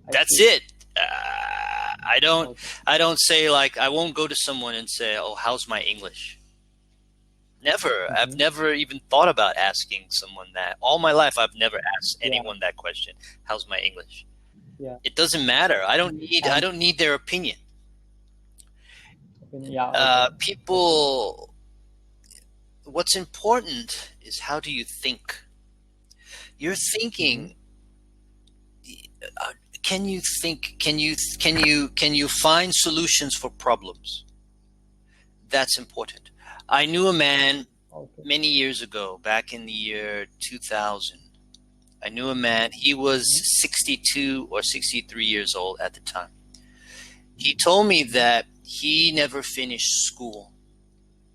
I That's see. it. I don't Okay. I don't say like I won't go to someone and say, "Oh, how's my English?" Never. I've Mm-hmm. never even thought about asking someone that. All my life I've never asked Yeah. anyone that question. How's my English? Yeah. It doesn't matter. I And don't need their opinion. yeah. Okay. Okay. People what's important is how do you think? You're Mm-hmm. thinking can you think can you find solutions for problems? That's important. I knew a man Okay. many years ago, back in the year 2000. I knew a man, he was Mm-hmm. 62 or 63 years old at the time. He told me Mm-hmm. that he never finished school.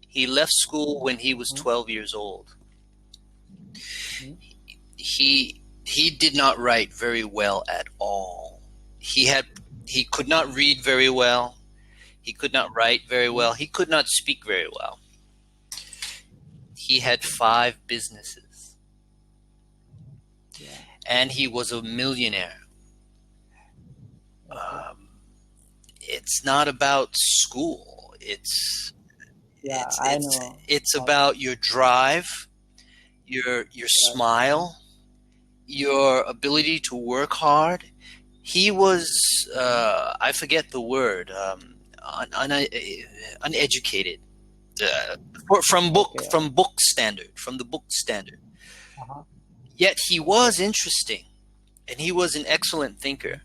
He left school when he was Mm-hmm. 12 years old. Mm-hmm. He did not write very well at all. He had he could not read very well. He could not write very Mm-hmm. well. He could not speak very well. He had five businesses Yeah. and he was a millionaire. Okay. It's not about school. Yeah. I It's know. it's Okay. about your drive, your Yes. smile, your ability to work hard. He was I forget the word uneducated uh, Okay. from book standard from the book standard. Uh-huh. Yet he Okay. was interesting and he was an excellent thinker.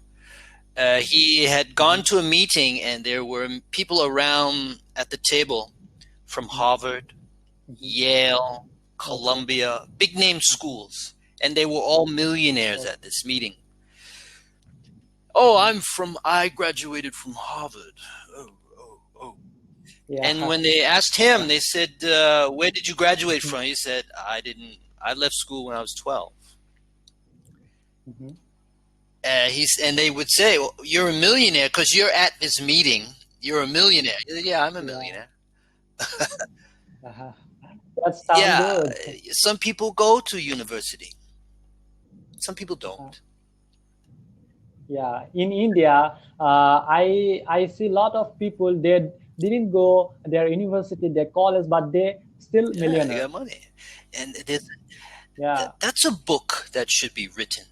He had Mm-hmm. gone to a meeting and there were people around at the table from Harvard, Mm-hmm. Yale, Okay. Columbia, big name schools, and they were all millionaires Okay. at this meeting. Oh, I graduated from Harvard. Oh, oh, oh. And Yeah. when they asked him, they said, where did you graduate from? He said, I left school when I was 12. Mm-hmm. And they would say, well, you're a millionaire because you're at this meeting. You're a millionaire. Yeah, I'm a Yeah. millionaire. Uh-huh. That sound Yeah, good. some people go to university. Some people Uh-huh. don't. Yeah, in India, I see a lot of people they didn't go their university, their college, but they still Yeah, they millionaire. got money. And Yeah, that's a book that should be written.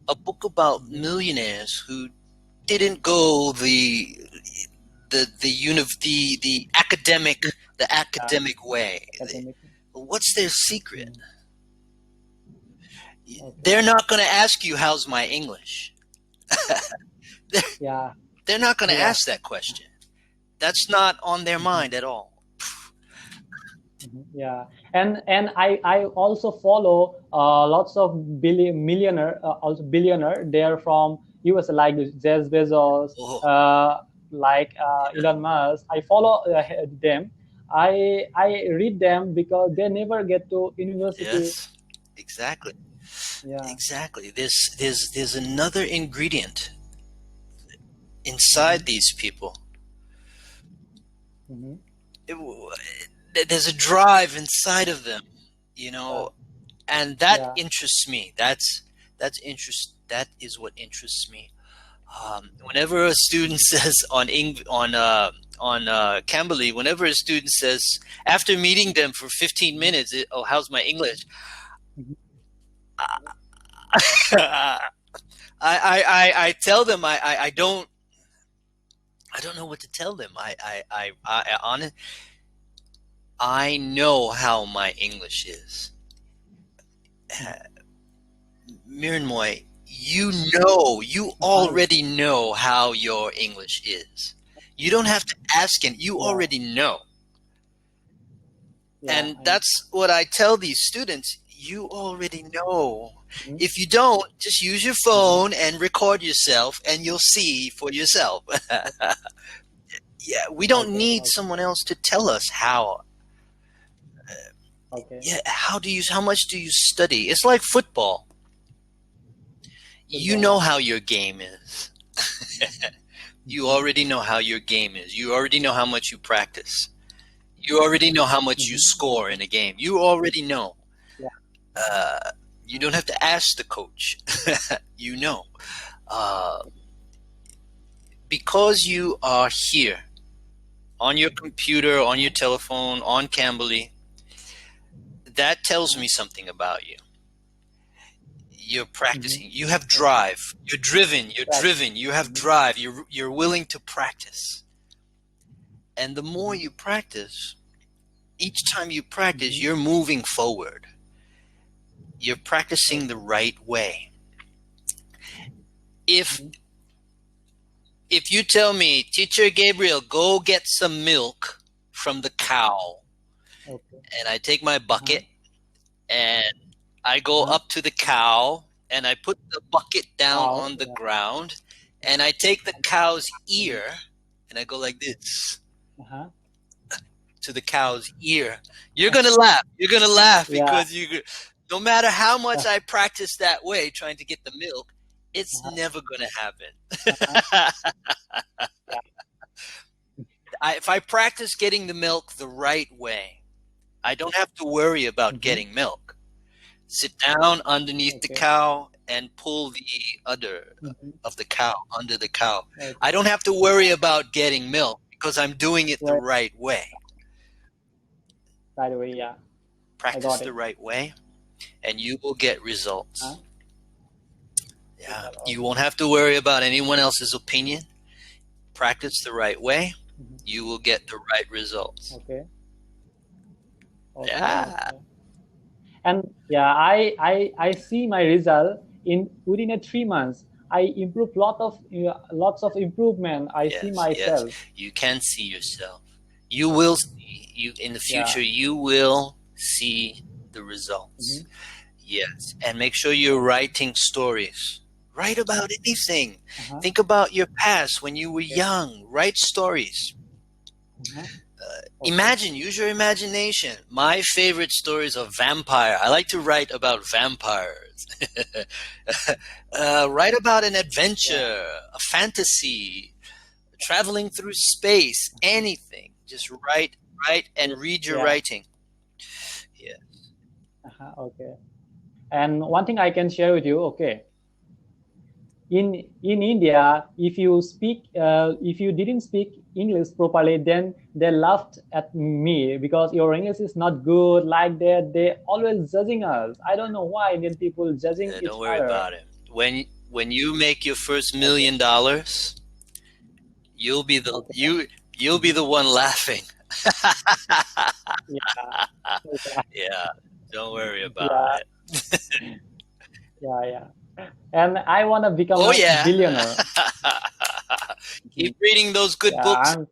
A book about hmm, millionaires who didn't go the yeah, academic way. academic. What's their secret? Hmm. Okay. They're not going to ask you how's my English. they're, Yeah, they're not going to yeah, ask that question. That's not on their hmm, mind at all. yeah. And I also follow lots of millionaire also billionaire. They're from US like Jeff Bezos, Oh, uh, like Elon Musk. I follow them. I read them because they never get to university. yes, exactly, Yeah. exactly. There's another ingredient Hmm. inside these people. Hmm. There's a drive inside of them, you Yeah. know, and that Yeah. interests me. That is what interests me. Whenever a student says on Cambly, whenever a student says after meeting them for 15 Mhm. minutes, oh, how's my English? Mhm. I tell them I don't know what to tell them. I know how my English is. Miranmoy, you Uh-huh. already know how your English is. You don't have to ask him. You Yeah. already know. Yeah. And I know. that's what I tell these students. You already know. Mhm. If you don't, just use your Mhm. phone and record yourself and you'll see for yourself. Yeah, we don't Okay. need Okay. someone else to tell us how. Okay. Yeah, how much do you study? It's like football. You Football. know Yeah. how your game is. You Mhm. already know how your game is. You already know how much you practice. You already know how much you Mhm. score in a game. You already know. Yeah. Uh, you don't have to ask the coach. You know. Uh, because you are here on your computer, on your telephone, on Cambly, that tells me something about you. You're Mm-hmm. practicing. You have Okay. drive. You're driven. You're Right. driven. You have Mm-hmm. drive. You're willing to practice. And the more Mm-hmm. you practice, each time you practice, Mm-hmm. you're moving forward. You're practicing the Okay. right way. If Mm-hmm. if you tell me, Teacher Gabriel, go get some milk from the cow, Okay. and I take my Uh-huh. bucket and I go Uh-huh. up to the cow and I put the bucket down Wow. on the Yeah. ground and I take the cow's Mm-hmm. ear and I go like this Uh-huh. to the cow's ear. You're gonna laugh. You're gonna laugh Yeah. because no matter how much Uh, I practice that way trying to get the milk, it's uh-huh. never gonna Uh-huh. happen. Yeah. If I practice getting the milk the right way, I don't have to worry about Mm-hmm. getting milk. Sit down underneath the Okay. cow and pull the udder Mm-hmm. of the cow under the cow. I Okay. don't have to worry about getting milk because I'm doing it the Right. right way. Right away. Yeah. I Practice got the it. right way and you will get Huh? results. Yeah. You Okay. won't have to worry about anyone else's opinion. Practice the right way, Mm-hmm. you will get the right results. Okay. Okay. Yeah. Okay. And yeah, I see my result in within a 3 months. I improve lots of improvement. I see Yes, yes. myself. You can see yourself. You will see you in the Yeah. future you will see the Mm-hmm. results. Yes. And make sure you're writing stories. Write about anything. Uh-huh. Think about your past when you were Okay. young. Write stories. Uh-huh. Okay. Imagine, use your imagination. My favorite stories are vampire. I like to write about vampires. Write about an Yeah. adventure, a fantasy, traveling through space, anything. Just write, and read your Yeah. writing. Yeah. Uh-huh. Okay. And one thing I can share with you. Okay. In India, if you didn't speak English properly, then they laughed at me because your English is not good like that. They always judging us. I don't know why Indian people judging each Don't worry other. about it. When you make your first Okay. $1 million, you'll be the Okay. you you'll be Mm-hmm. the one laughing. Yeah. Yeah. Yeah. Don't worry about Yeah. it. Yeah. Yeah. And I want to become Oh a yeah. billionaire. Keep reading those good Yeah. books.